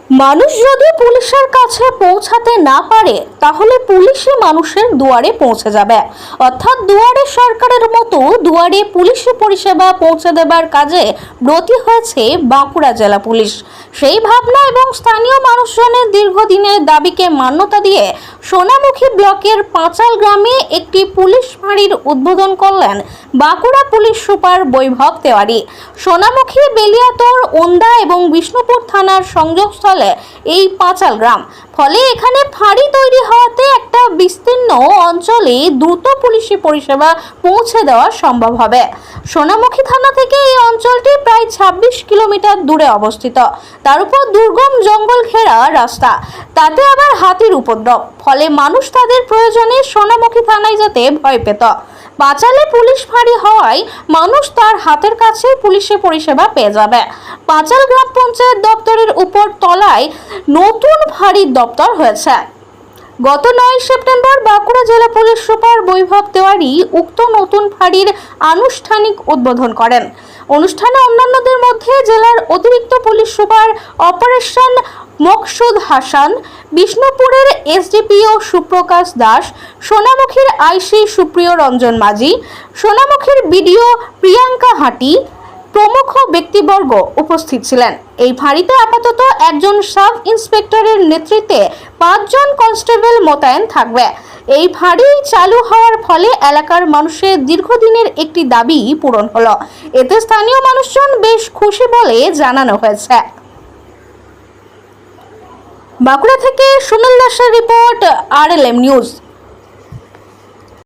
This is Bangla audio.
মানুষ যদি পুলিশের কাছে পৌঁছাতে না পারে তাহলে পুলিশই মানুষের দুয়ারে পৌঁছে যাবে। অর্থাৎ দুয়ারে সরকারের মতো দুয়ারে পুলিশি পরিষেবা পৌঁছে দেবার কাজে ব্রতী হয়েছে বাঁকুড়া জেলা পুলিশ। সেই ভাবনা এবং স্থানীয় মানুষজনের দীর্ঘদিনের দাবিকে মান্যতা দিয়ে সোনামুখী ব্লকের পাঁচাল গ্রামে একটি পুলিশ ফাঁড়ির উদ্বোধন করলেন বাঁকুড়া পুলিশ সুপার বৈভব তেওয়ারি। সোনামুখী, বেলিয়াতোড়, ওন্দা এবং বিষ্ণুপুর থানার সংযোগস্থলে এই পাঁচাল গ্রাম, ফলে এখানে ফাঁড়ি তৈরি হওয়াতে একটা বিস্তীর্ণ অঞ্চলে দ্রুত পুলিশি পরিষেবা পৌঁছে দেওয়া সম্ভব হবে। সোনামুখী থানা থেকে এই অঞ্চলটি প্রায় 26 কিলোমিটার দূরে অবস্থিত। তার উপর দুর্গম জঙ্গল ঘেরা রাস্তা, তাতে আবার হাতির উপদ্রব, ফলে মানুষ তাদের প্রয়োজনে সোনামুখী থানায় যেতে ভয় পেত। পাঁচালে পুলিশ ফাঁড়ি হওয়ায় মানুষ তার হাতের কাছে পুলিশি পরিষেবা পেয়ে যাবে। পাঁচাল গ্রাম পঞ্চায়েত দপ্তরের উপর তলায় নতুন ফাঁড়ির দপ্তর হয়েছে। গত 9 সেপ্টেম্বর বাঁকুড়া জেলা পুলিশ সুপার বৈভব তেওয়ারি উক্ত নতুন ফাঁড়ির আনুষ্ঠানিক উদ্বোধন করেন। অনুষ্ঠানে অন্যান্যদের মধ্যে জেলার অতিরিক্ত পুলিশ সুপার অপারেশন মকসুদ হাসান, বিষ্ণুপুরের এসডিপিও সুপ্রকাশ দাস, সোনামুখীর আইসি সুপ্রিয় রঞ্জন মাঝি, সোনামুখীর বিডিও প্রিয়াঙ্কা হাটি প্রমুখ ব্যক্তিবর্গ উপস্থিত ছিলেন। এই ফাঁড়িতে আপাতত একজন সাব ইন্সপেক্টরের নেতৃত্বে 5 জন কনস্টেবল মোতায়েন থাকবে। এই ফাঁড়ি চালু হওয়ার ফলে এলাকার মানুষের দীর্ঘদিনের একটি দাবি পূরণ হলো। এতে স্থানীয় মানুষজন বেশ খুশি বলে জানানো হয়েছে। বাঁকুড়া থেকে সুনীল দাসের রিপোর্ট, RLM নিউজ।